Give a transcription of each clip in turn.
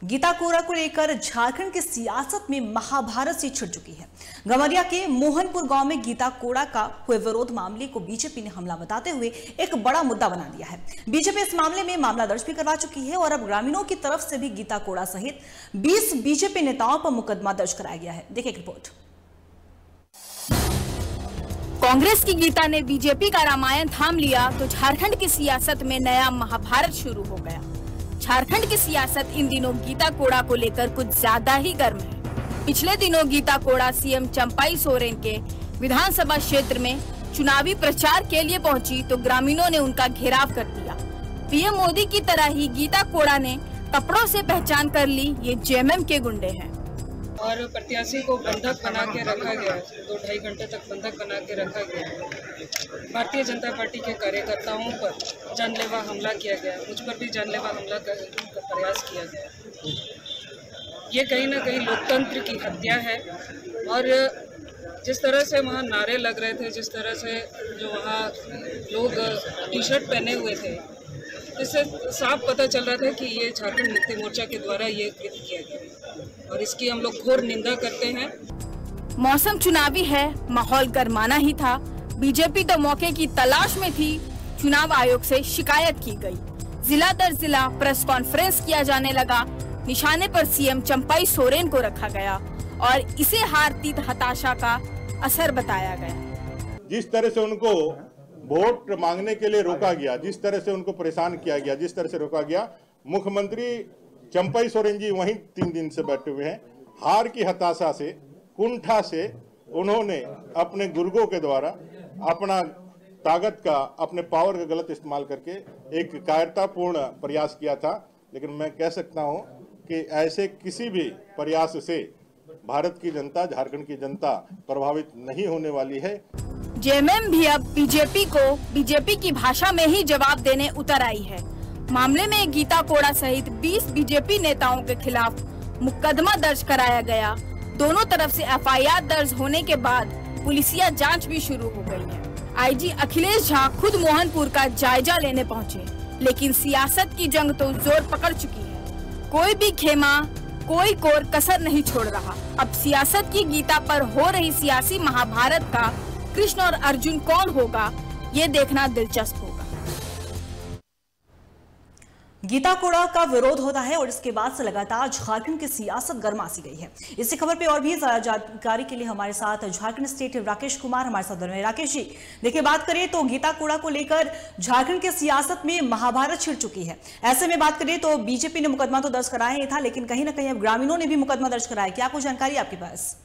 गीता कोड़ा को लेकर झारखंड की सियासत में महाभारत सी छिड़ चुकी है। गमरिया के मोहनपुर गांव में गीता कोड़ा का हुए विरोध मामले को बीजेपी ने हमला बताते हुए एक बड़ा मुद्दा बना दिया है। बीजेपी इस मामले में मामला दर्ज भी करवा चुकी है और अब ग्रामीणों की तरफ से भी गीता कोड़ा सहित 20 बीजेपी नेताओं पर मुकदमा दर्ज कराया गया है। देखिए एक रिपोर्ट। कांग्रेस की गीता ने बीजेपी का रामायण थाम लिया तो झारखंड की सियासत में नया महाभारत शुरू हो गया। झारखंड की सियासत इन दिनों गीता कोड़ा को लेकर कुछ ज्यादा ही गर्म है। पिछले दिनों गीता कोड़ा सीएम चंपाई सोरेन के विधानसभा क्षेत्र में चुनावी प्रचार के लिए पहुंची तो ग्रामीणों ने उनका घेराव कर दिया। पीएम मोदी की तरह ही गीता कोड़ा ने कपड़ों से पहचान कर ली ये जेएमएम के गुंडे हैं और प्रत्याशी को बंधक बना के रखा गया, 2-2.5 घंटे तक बंधक बना के रखा गया। भारतीय जनता पार्टी के कार्यकर्ताओं पर जानलेवा हमला किया गया, मुझ पर भी जानलेवा हमला का प्रयास किया गया। ये कहीं ना कहीं लोकतंत्र की हत्या है। और जिस तरह से वहाँ नारे लग रहे थे, जिस तरह से जो वहाँ लोग टी शर्ट पहने हुए थे, इससे साफ पता चल रहा था कि ये झारखंड मुक्ति मोर्चा के द्वारा ये कृत्य किया गया और इसकी हम लोग घोर निंदा करते हैं। मौसम चुनावी है, माहौल गरमाना ही था। बीजेपी तो मौके की तलाश में थी। चुनाव आयोग से शिकायत की गई। जिला दर जिला प्रेस कॉन्फ्रेंस किया जाने लगा। निशाने पर सीएम चंपाई सोरेन को रखा गया और इसे हार जीत हताशा का असर बताया गया। जिस तरह से उनको वोट मांगने के लिए रोका गया, जिस तरह से उनको परेशान किया गया, जिस तरह से रोका गया, मुख्यमंत्री चंपाई सोरेन जी वहीं 3 दिन से बैठे हुए हैं। हार की हताशा से, कुंठा से उन्होंने अपने गुर्गों के द्वारा अपना ताकत का, अपने पावर का गलत इस्तेमाल करके एक कायरतापूर्ण प्रयास किया था। लेकिन मैं कह सकता हूं कि ऐसे किसी भी प्रयास से भारत की जनता, झारखंड की जनता प्रभावित नहीं होने वाली है। जेएमएम भी अब बीजेपी की भाषा में ही जवाब देने उतर आई है। मामले में गीता कोड़ा सहित 20 बीजेपी नेताओं के खिलाफ मुकदमा दर्ज कराया गया। दोनों तरफ से एफआईआर दर्ज होने के बाद पुलिसिया जांच भी शुरू हो गई है। आईजी अखिलेश झा खुद मोहनपुर का जायजा लेने पहुंचे, लेकिन सियासत की जंग तो जोर पकड़ चुकी है। कोई भी खेमा, कोई कोर कसर नहीं छोड़ रहा। अब सियासत की गीता पर हो रही सियासी महाभारत का कृष्ण और अर्जुन कौन होगा, ये देखना दिलचस्प होगा। गीता कोड़ा का विरोध होता है और इसके बाद से लगातार झारखंड की सियासत गर्मा सी गई है। इसी खबर पे और भी जानकारी के लिए हमारे साथ झारखंड स्टेट राकेश कुमार हमारे साथ बने। राकेश जी, देखिए बात करें तो गीता कोड़ा को लेकर झारखंड की सियासत में महाभारत छिड़ चुकी है। ऐसे में बात करें तो बीजेपी ने मुकदमा तो दर्ज कराया ही था, लेकिन कहीं ना कहीं अब ग्रामीणों ने भी मुकदमा दर्ज कराया। क्या कुछ जानकारी आपके पास?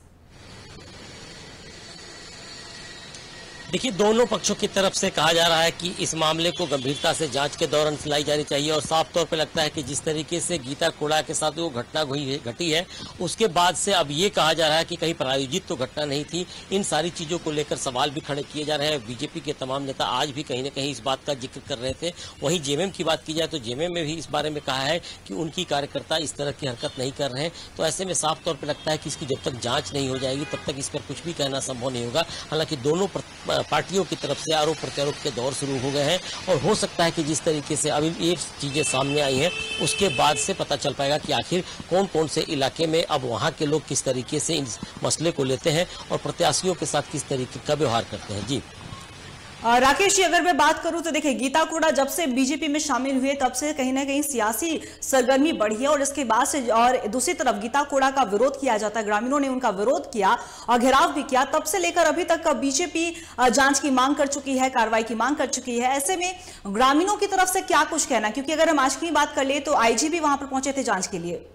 देखिए, दोनों पक्षों की तरफ से कहा जा रहा है कि इस मामले को गंभीरता से जांच के दौरान सुनाई जानी चाहिए और साफ तौर पे लगता है कि जिस तरीके से गीता कोड़ा के साथ वो घटना घटी है, उसके बाद से अब ये कहा जा रहा है कि कहीं प्रायोजित तो घटना नहीं थी। इन सारी चीजों को लेकर सवाल भी खड़े किए जा रहे हैं। बीजेपी के तमाम नेता आज भी कहीं न कहीं इस बात का जिक्र कर रहे थे। वहीं जेएमएम की बात की जाए तो जेएमएम में भी इस बारे में कहा है कि उनकी कार्यकर्ता इस तरह की हरकत नहीं कर रहे हैं। तो ऐसे में साफ तौर पर लगता है कि इसकी जब तक जाँच नहीं हो जाएगी तब तक इस पर कुछ भी कहना संभव नहीं होगा। हालांकि दोनों पार्टियों की तरफ से आरोप प्रत्यारोप के दौर शुरू हो गए हैं और हो सकता है कि जिस तरीके से अभी ये चीजें सामने आई हैं उसके बाद से पता चल पाएगा कि आखिर कौन कौन से इलाके में अब वहां के लोग किस तरीके से इस मसले को लेते हैं और प्रत्याशियों के साथ किस तरीके का व्यवहार करते हैं। जी राकेश जी, अगर मैं बात करूं तो देखिए गीता कोड़ा जब से बीजेपी में शामिल हुए तब से कहीं ना कहीं सियासी सरगर्मी बढ़ी है और इसके बाद से, और दूसरी तरफ गीता कोड़ा का विरोध किया जाता है, ग्रामीणों ने उनका विरोध किया और घेराव भी किया। तब से लेकर अभी तक बीजेपी जांच की मांग कर चुकी है, कार्रवाई की मांग कर चुकी है। ऐसे में ग्रामीणों की तरफ से क्या कुछ कहना, क्योंकि अगर हम आज की बात कर ले तो आईजी भी वहां पर पहुंचे थे जांच के लिए।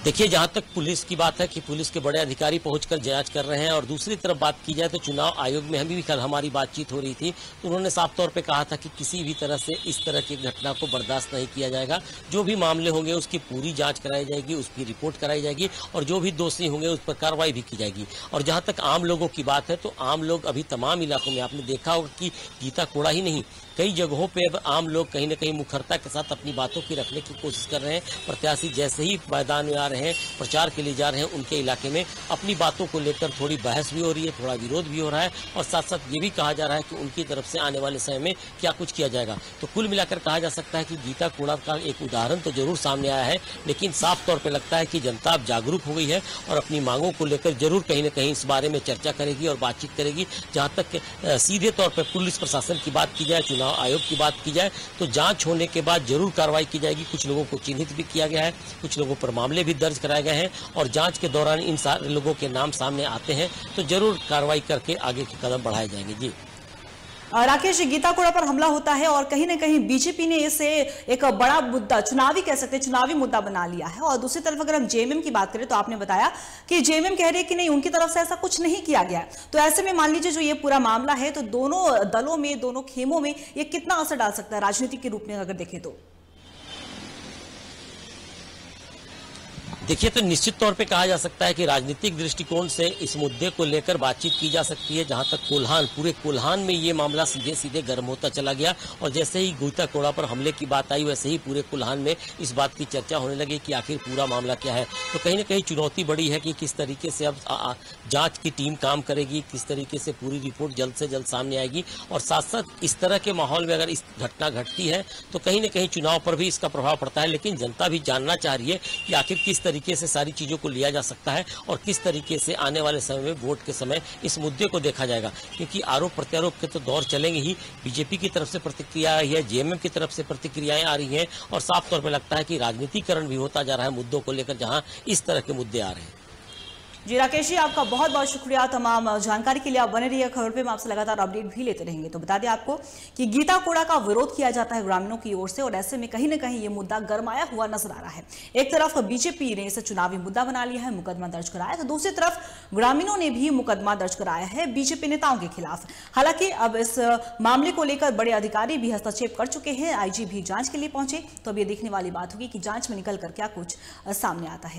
देखिए, जहां तक पुलिस की बात है कि पुलिस के बड़े अधिकारी पहुंचकर जांच कर रहे हैं और दूसरी तरफ बात की जाए तो चुनाव आयोग में भी कल हमारी बातचीत हो रही थी तो उन्होंने साफ तौर पे कहा था कि किसी भी तरह से इस तरह की घटना को बर्दाश्त नहीं किया जाएगा। जो भी मामले होंगे उसकी पूरी जांच कराई जाएगी, उसकी रिपोर्ट कराई जाएगी और जो भी दोषी होंगे उस पर कार्रवाई भी की जाएगी। और जहां तक आम लोगों की बात है तो आम लोग अभी तमाम इलाकों में आपने देखा होगा कि गीता कोड़ा ही नहीं, कई जगहों पे अब आम लोग कहीं न कहीं मुखरता के साथ अपनी बातों की रखने की कोशिश कर रहे हैं। प्रत्याशी जैसे ही मैदान में आ रहे हैं, प्रचार के लिए जा रहे हैं, उनके इलाके में अपनी बातों को लेकर थोड़ी बहस भी हो रही है, थोड़ा विरोध भी हो रहा है और साथ साथ ये भी कहा जा रहा है कि उनकी तरफ से आने वाले समय में क्या कुछ किया जाएगा। तो कुल मिलाकर कहा जा सकता है कि गीता कोड़ा का एक उदाहरण तो जरूर सामने आया है, लेकिन साफ तौर पर लगता है कि जनता अब जागरूक हो गई है और अपनी मांगों को लेकर जरूर कहीं न कहीं इस बारे में चर्चा करेगी और बातचीत करेगी। जहां तक सीधे तौर पर पुलिस प्रशासन की बात की जाए, चुनाव आयोग की बात की जाए, तो जांच होने के बाद जरूर कार्रवाई की जाएगी। कुछ लोगों को चिन्हित भी किया गया है, कुछ लोगों पर मामले भी दर्ज कराए गए हैं और जांच के दौरान इन सारे लोगों के नाम सामने आते हैं तो जरूर कार्रवाई करके आगे के कदम बढ़ाए जाएंगे। जी राकेश, गीता कोड़ा पर हमला होता है और कहीं ना कहीं बीजेपी ने इसे एक बड़ा मुद्दा, चुनावी कह सकते हैं, चुनावी मुद्दा बना लिया है। और दूसरी तरफ अगर हम जेएमएम की बात करें तो आपने बताया कि जेएमएम कह रहे हैं कि नहीं, उनकी तरफ से ऐसा कुछ नहीं किया गया। तो ऐसे में मान लीजिए जो ये पूरा मामला है तो दोनों दलों में, दोनों खेमों में ये कितना असर डाल सकता है राजनीतिक के रूप में अगर देखें तो? देखिए, तो निश्चित तौर पे कहा जा सकता है कि राजनीतिक दृष्टिकोण से इस मुद्दे को लेकर बातचीत की जा सकती है। जहां तक कोल्हान, पूरे कोल्हान में ये मामला सीधे सीधे गर्म होता चला गया और जैसे ही गीता कोड़ा पर हमले की बात आई वैसे ही पूरे कोल्हान में इस बात की चर्चा होने लगी कि आखिर पूरा मामला क्या है। तो कहीं ना कहीं चुनौती बड़ी है कि किस तरीके से अब जांच की टीम काम करेगी, किस तरीके से पूरी रिपोर्ट जल्द से जल्द सामने आएगी और साथ साथ इस तरह के माहौल में अगर इस घटना घटती है तो कहीं ना कहीं चुनाव पर भी इसका प्रभाव पड़ता है। लेकिन जनता भी जानना चाह रही है कि आखिर किस तरीके से सारी चीजों को लिया जा सकता है और किस तरीके से आने वाले समय में वोट के समय इस मुद्दे को देखा जाएगा, क्योंकि आरोप प्रत्यारोप के तो दौर चलेंगे ही। बीजेपी की तरफ से प्रतिक्रिया आई है, जेएमएम की तरफ से प्रतिक्रियाएं आ रही हैं और साफ तौर पर लगता है कि राजनीतिकरण भी होता जा रहा है मुद्दों को लेकर, जहां इस तरह के मुद्दे आ रहे हैं। जी राकेश जी, आपका बहुत बहुत शुक्रिया तमाम जानकारी के लिए। आप बने रहिए खबर पे, हम आपसे लगातार अपडेट भी लेते रहेंगे। तो बता दें आपको कि गीता कोड़ा का विरोध किया जाता है ग्रामीणों की ओर से और ऐसे में कहीं ना कहीं ये मुद्दा गरमाया हुआ नजर आ रहा है। एक तरफ बीजेपी ने इसे चुनावी मुद्दा बना लिया है, मुकदमा दर्ज कराया, तो दूसरी तरफ ग्रामीणों ने भी मुकदमा दर्ज कराया है बीजेपी नेताओं के खिलाफ। हालांकि अब इस मामले को लेकर बड़े अधिकारी भी हस्तक्षेप कर चुके हैं, आईजी भी जांच के लिए पहुंचे। तो अब ये देखने वाली बात होगी कि जांच में निकल कर क्या कुछ सामने आता है।